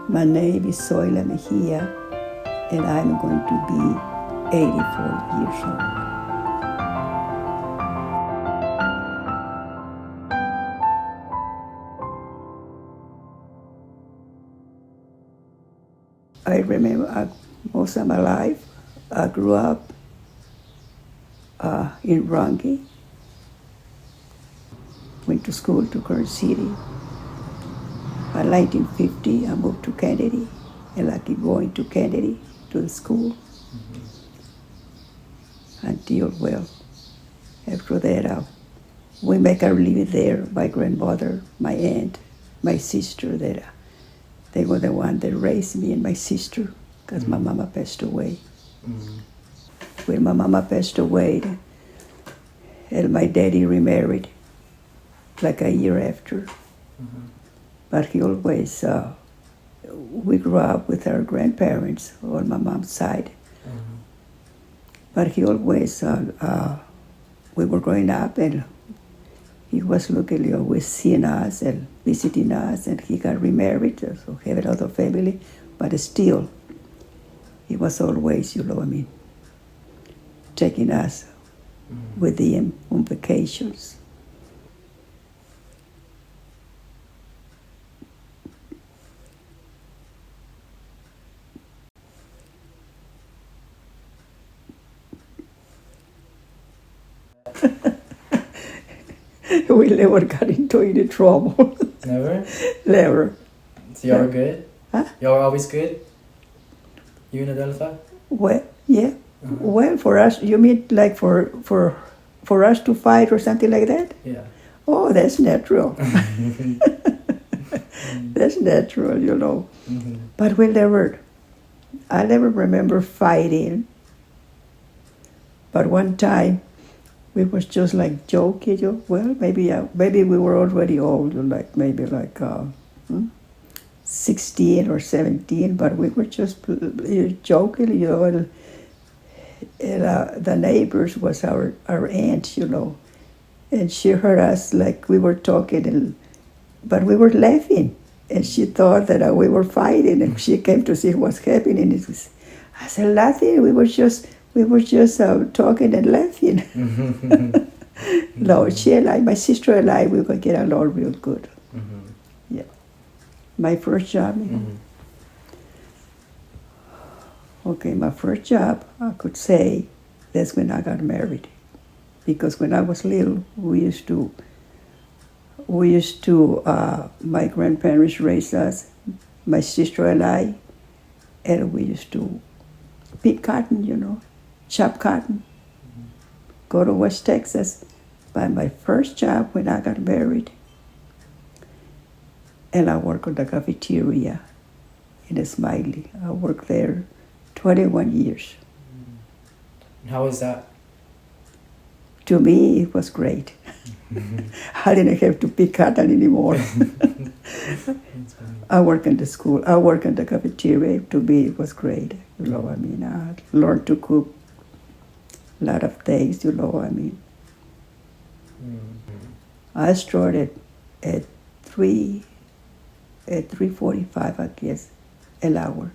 My name is Soila, and I'm going to be 84 years old. I remember most of my life, I grew up in Rangi, went to school to Current City. By 1950, I moved to Kennedy, and I keep going to Kennedy, to the school, until, well, after that, we make our living there. My grandmother, my aunt, my sister, they were the one that raised me and my sister, because my mama passed away. When my mama passed away, and my daddy remarried, like a year after. But he always, we grew up with our grandparents on my mom's side. But he always, we were growing up, and he was looking, always seeing us and visiting us, and he got remarried, so he had another family, but still, he was always, taking us with him on vacations. We never got into any trouble. Never? Never. So y'all were good? Huh? Y'all were always good? You and Adelpha? Well, yeah. Well, for us, you mean like for us to fight or something like that? Yeah. Oh, that's natural. That's natural, But I never remember fighting. But one time, we was just like joking. Well, maybe we were already old, maybe 16 or 17, but we were just joking, and the neighbors was our aunt, and she heard us like we were talking, but we were laughing, and she thought that we were fighting, and she came to see what's happening. I said, nothing. We were just talking and laughing. No, she and I, my sister and I, we would get along real good. Yeah. My first job. Okay, my first job, I could say, that's when I got married. Because when I was little, we used to, my grandparents raised us, my sister and I, and we used to pick cotton, chop cotton, go to West Texas. But my first job when I got married, and I worked on the cafeteria in a Smiley. I worked there 21 years. And how was that? To me, it was great. I didn't have to pick cotton anymore. I work in the school. I work in the cafeteria. To me, it was great. I learned to cook a lot of things. I started at 3:45, I guess, an hour.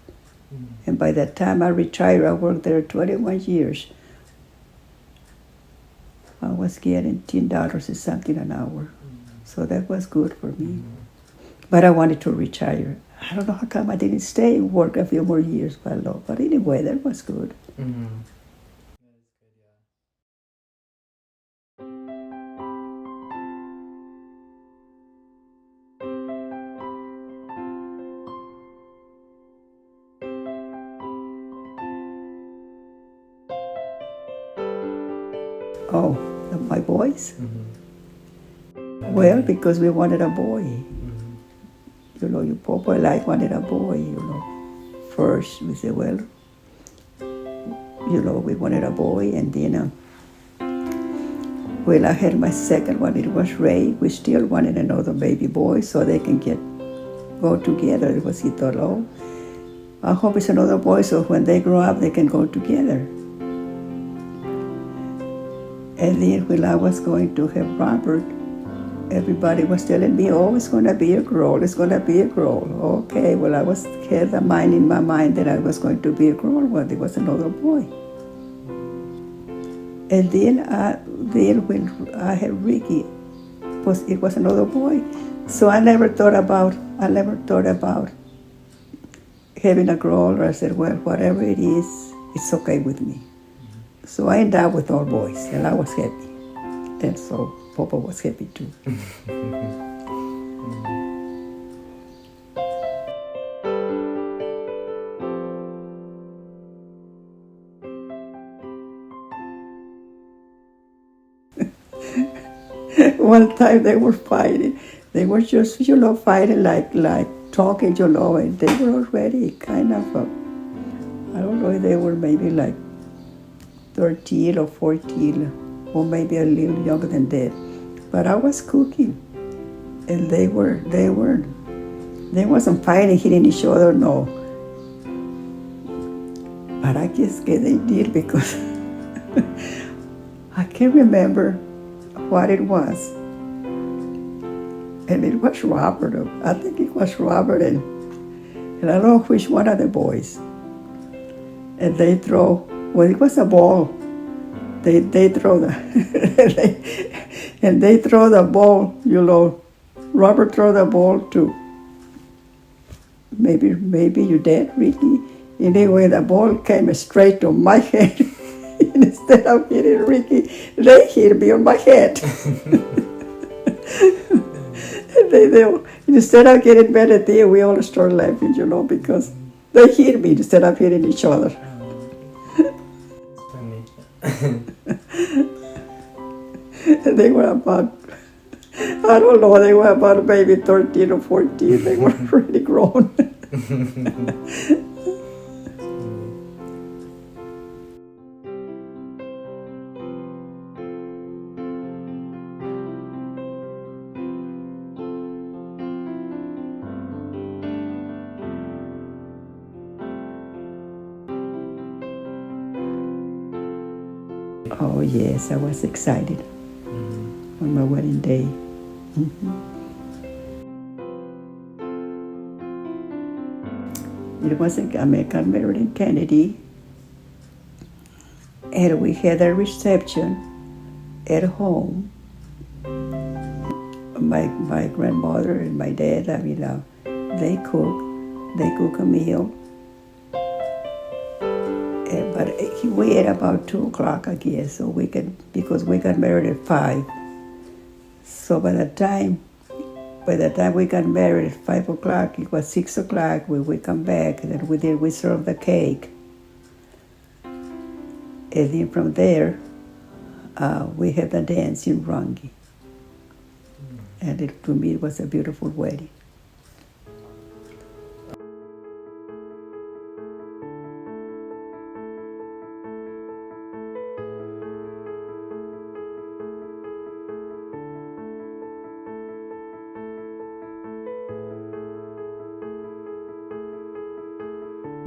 And by the time I retired, I worked there 21 years. I was getting $10 or something an hour. So that was good for me. But I wanted to retire. I don't know how come I didn't stay and work a few more years, but anyway, that was good. Oh, my boys? Well, because we wanted a boy. You Papa like wanted a boy, First, we said, well, we wanted a boy, and then, I had my second one. It was Ray. We still wanted another baby boy so they can go together. He thought, I hope it's another boy so when they grow up, they can go together. And then when I was going to have Robert, everybody was telling me, oh, it's going to be a girl, it's going to be a girl. Okay, well, I had the mind in my mind that I was going to be a girl, but there was another boy. And then when I had Ricky, it was another boy. So I never thought about having a girl. Or I said, well, whatever it is, it's okay with me. So I ended up with all boys, and I was happy. And so Papa was happy too. One time they were fighting. They were just, fighting like talking, and they were already kind of, I don't know, they were maybe like 13 or 14, or maybe a little younger than that. But I was cooking, and they wasn't fighting, hitting each other, no. But I guess they did, because I can't remember what it was. And it was Robert. I think it was Robert, and I don't know which one of the boys. And they throw, well, it was a ball. They throw and they throw the ball, Robert throw the ball to maybe you dead, Ricky. Anyway, the ball came straight to my head. Instead of hitting Ricky, they hit me on my head. they instead of getting mad at them, we all started laughing, because they hit me instead of hitting each other. And they were about, I don't know, they were about maybe 13 or 14. They were really grown. Oh yes, I was excited on my wedding day. It was I got married in Kennedy, and we had a reception at home. My grandmother and my dad, they cook a meal. But we ate about 2 o'clock, I guess, because we got married at 5. So by the time we got married at 5 o'clock, it was 6 o'clock when we come back, and then we served the cake. And then from there, we had the dance in Rangi. And to me, it was a beautiful wedding.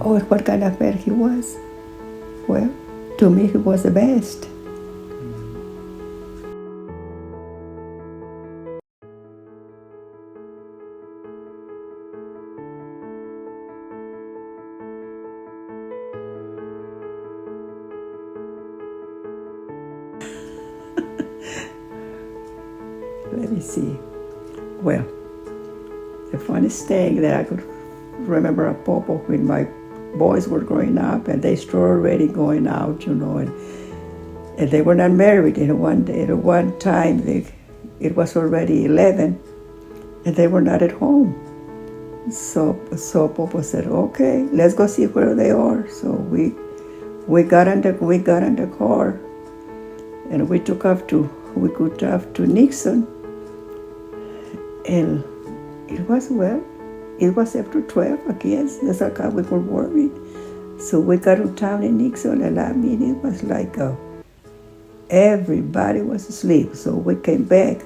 Oh, what kind of man he was? Well, to me, he was the best. Let me see. Well, the funniest thing that I could remember a Popo when my boys were growing up, and they were already going out, and they were not married. And one time, it was already 11, and they were not at home. So Popo said, "Okay, let's go see where they are." So we got in the car, and we took off to Nixon, and it was after 12, I guess. That's how we were worried. So we got to town in Nixon, and it was like everybody was asleep. So we came back,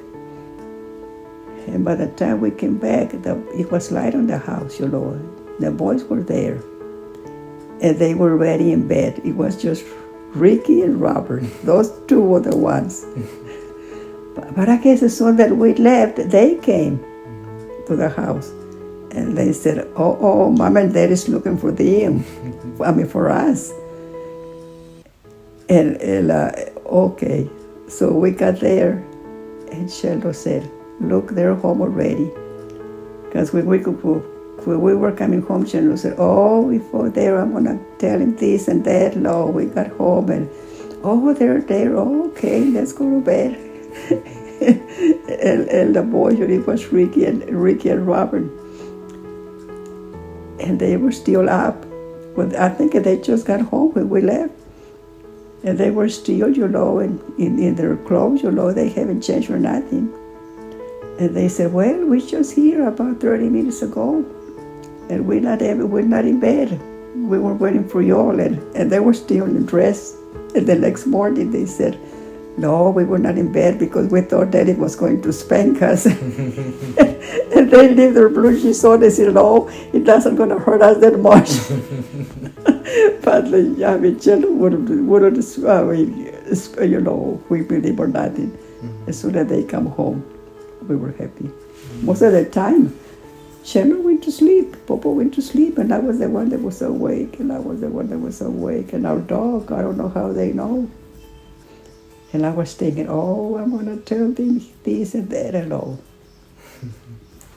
and by the time we came back, it was light on the house, The boys were there, and they were already in bed. It was just Ricky and Robert. Those two were the ones. But I guess as soon that we left, they came to the house. And they said, oh, Mom and Dad is looking for them. For us. And okay. So we got there, and Sheldon said, look, they're home already. Because when we were coming home, Sheldon said, oh, before there, I'm going to tell him this and that. No, we got home, and oh, they're there. Oh, okay, let's go to bed. and the boys, it was Ricky and Robert. And they were still up. Well, I think they just got home when we left. And they were still, in their clothes, they haven't changed or nothing. And they said, well, we just here about 30 minutes ago. And we're not in bed. We were waiting for you all. And they were still in dress. And the next morning they said, no, we were not in bed because we thought Daddy was going to spank us. And they leave their blue jeans on. They said, no, it doesn't going to hurt us that much. But children wouldn't, we believe or nothing. Mm-hmm. As soon as they come home, we were happy. Mm-hmm. Most of the time, Shannon went to sleep, Popo went to sleep, and I was the one that was awake, and our dog, I don't know how they know. And I was thinking, oh, I'm going to tell them this and that and all.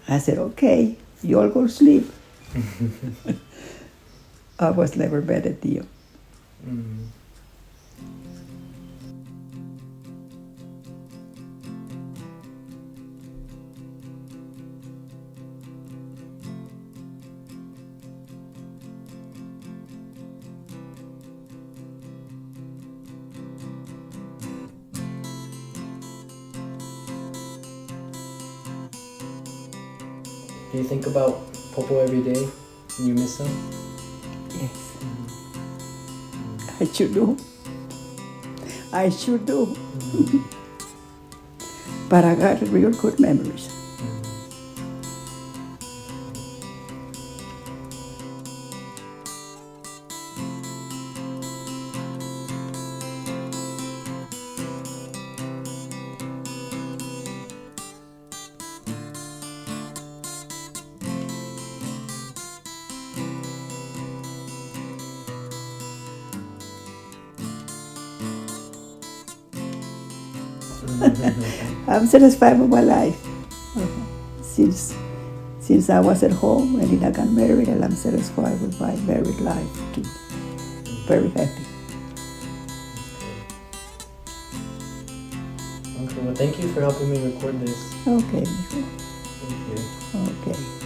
I said, okay, you all go to sleep. I was never mad at you. Mm. Do you think about Popo every day? And you miss him? Yes. I sure do. Mm-hmm. But I got real good memories. I'm satisfied with my life. Since I was at home and then I got married, and I'm satisfied with my married life too. Very happy. Okay, well, thank you for helping me record this. Okay. Thank you. Okay.